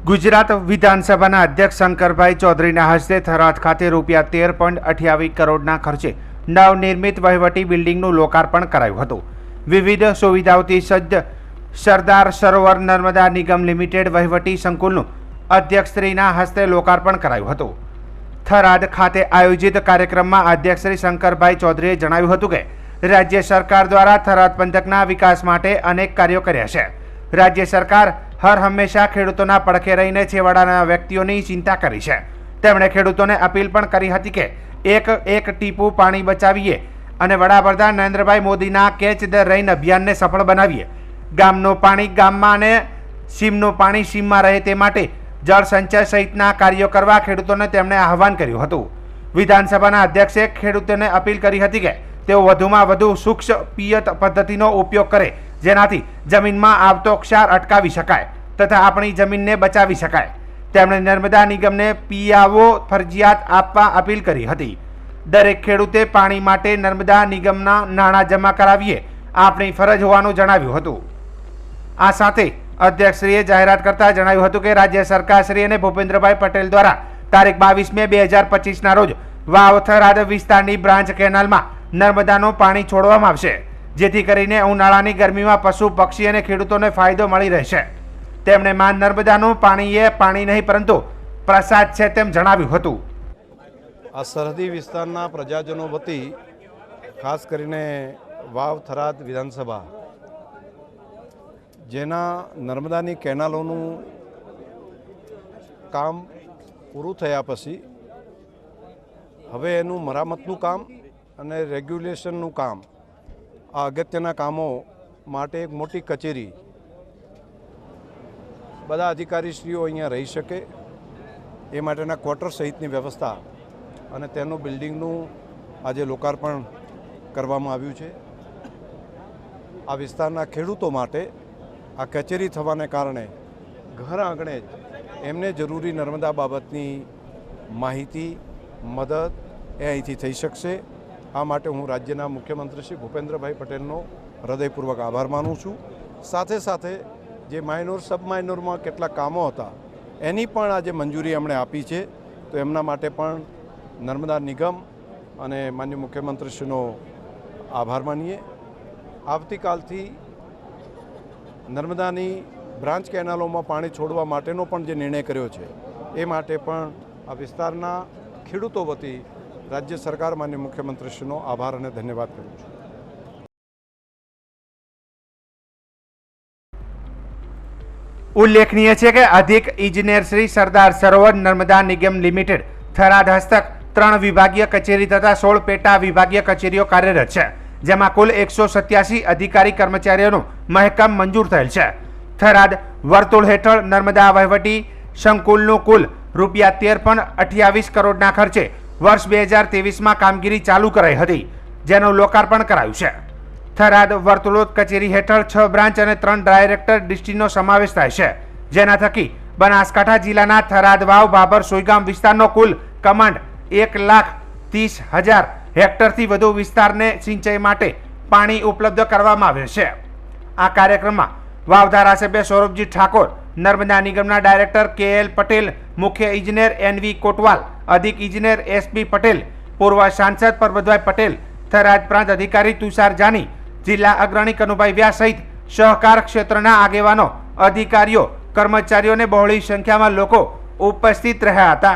ગુજરાત વિધાનસભાના અધ્યક્ષ શંકરભાઈ ચૌધરીના હસ્તે થરાદ ખાતે ₹13.28 કરોડના ખર્ચે નવનિર્મિત વહીવટી બિલ્ડિંગનું લોકાર્પણ કરાયું હતું। વિવિધ સુવિધાઓથી સજ્જ સરદાર સરોવર નર્મદા નિગમ લિમિટેડ વહીવટી સંકુલનું અધ્યક્ષશ્રીના હસ્તે લોકાર્પણ કરાયું હતું। થરાદ ખાતે આયોજિત કાર્યક્રમમાં અધ્યક્ષશ્રી શંકરભાઈ ચૌધરીએ જણાવ્યું હતું કે રાજ્ય સરકાર દ્વારા થરાદ પંથકના વિકાસ માટે અનેક કાર્યો કર્યા છે। राज्य सरकार हर हमेशा खेडूतोना પડખે રહીને છેવાડાના વ્યક્તિઓની ચિંતા કરી છે। તેમણે ખેડૂતોને અપીલ પણ કરી હતી કે એક એક ટીપું પાણી બચાવીએ અને વડાપ્રધાન નરેન્દ્રભાઈ મોદીના કેચ ધ રેઇન અભિયાનને સફળ બનાવીએ। ગામનું પાણી ગામમાં અને સીમનું પાણી સીમમાં રહે તે માટે જળ સંચય સહિતના કાર્યો કરવા ખેડૂતોને તેમણે આહવાન કર્યું હતું। વિધાનસભાના અધ્યક્ષે ખેડૂતોને અપીલ કરી હતી કે તેઓ વધુમાં વધુ સૂક્ષ્મ પિયત પદ્ધતિનો ઉપયોગ કરે, જેનાથી જમીનમાં આવતો ક્ષાર અટકાવી શકાય તથા આપણી જમીનને બચાવી શકાય। તેમણે નર્મદા નિગમને પીઆવો ફરજિયાત આપવા અપીલ કરી હતી। દરેક ખેડૂતે પાણી માટે નર્મદા નિગમના નાણાં જમા કરાવીએ આપણી ફરજ હોવાનું જણાવ્યું હતું। આ સાથે અધ્યક્ષશ્રીએ જાહેરાત કરતા જણાવ્યું હતું કે રાજ્ય સરકારશ્રી અને ભૂપેન્દ્રભાઈ પટેલ દ્વારા તારીખ 22 મે 2025ના રોજ વાવ થરાદ વિસ્તારની બ્રાન્ચ કેનાલમાં નર્મદાનું પાણી છોડવામાં આવશે, જેથી કરીને ઉનાળાની ગરમીમાં પશુ પક્ષી અને ખેડૂતોને ફાયદો મળી રહેશે। તેમણે માં નર્મદાનું પાણી એ પાણી નહીં પરંતુ પ્રસાદ છે તેમ જણાવ્યું હતું। આ સરહદી વિસ્તારના પ્રજાજનો વતી ખાસ કરીને વાવ થરાદ વિધાનસભા જેના નર્મદાની કેનાલોનું કામ પૂરું થયા પછી હવે એનું મરામતનું કામ અને રેગ્યુલેશનનું કામ આ અગત્યના કામો માટે એક મોટી કચેરી બધા અધિકારીશ્રીઓ અહીંયા રહી શકે એ માટેના ક્વાર્ટર સહિતની વ્યવસ્થા અને તેનું બિલ્ડિંગનું આજે લોકાર્પણ કરવામાં આવ્યું છે। આ વિસ્તારના ખેડૂતો માટે આ કચેરી થવાને કારણે ઘર આંગણે જ એમને જરૂરી નર્મદા બાબતની માહિતી મદદ એ અહીંથી થઈ શકશે। આ માટે હું રાજ્યના મુખ્યમંત્રી શ્રી ભૂપેન્દ્રભાઈ પટેલનો હૃદયપૂર્વક આભાર માનું છું। સાથે સાથે જે માઇનોર સબ માઇનોરમાં કેટલાક કામો હતા એની પણ આજે મંજૂરી એમણે આપી છે, તો એમના માટે પણ નર્મદા નિગમ અને માનનીય મુખ્યમંત્રીશ્રીનો આભાર માનીએ। આવતીકાલથી નર્મદાની બ્રાન્ચ કેનાલોમાં પાણી છોડવા માટેનો પણ જે નિર્ણય કર્યો છે એ માટે પણ આ વિસ્તારના ખેડૂતો વતી राज्य सरकार माननीय मुख्यमंत्रीश्रीનો आभार અને धन्यवाद करूँ છું। उल्लेखनीय है कि अधिक इंजीनियर श्री सरदार सरोवर नर्मदा निगम लिमिटेड थराद हस्तक 3 विभागीय कचेरी तथा 16 पेटा विभागीय कचेरीओ कार्यरत है, जेमां कुल 187 अधिकारी कर्मचारीओ महकम मंजूर थयेल छे। थराद वर्तुळ हेठळ नर्मदा वहीवटी संकुलનું कुल ₹13.28 करोड़ना खर्चे वर्ष 2023 में कामगीरी चालू कराई हती, जेनु लोकार्पण करायुं छे। थराद वर्तुळ कचेरी हेठळ 6 ब्रांच और 3 डायरेक्टर डिस्ट्रिक्टनो समावेश थाय छे, जेना थकी बनासकांठा जिल्लाना थराद वाव बाबर सोयगाम विस्तारनो कुल कमांड 1,30,000 हेक्टरथी वधु विस्तारने सिंचाई माटे पाणी उपलब्ध करवामां आवे छे। आ कार्यक्रममां वाव धारासभ्य सौरभजी ठाकोर, नर्मदा निगमना डायरेक्टर KL पटेल, मुख्य इंजीनियर NV कोटवाल, अधिक इंजीनियर SP पटेल, पूर्व सांसद परबतभाई पटेल, थराद प्रांत अधिकारी तुषार जानी, जिला अग्रणी कनुभाई व्यास सहित सहकार क्षेत्रना आगेवानो, अधिकारीओ, कर्मचारीओ ने बहोળી संख्यामां लोको उपस्थित रह्या हता।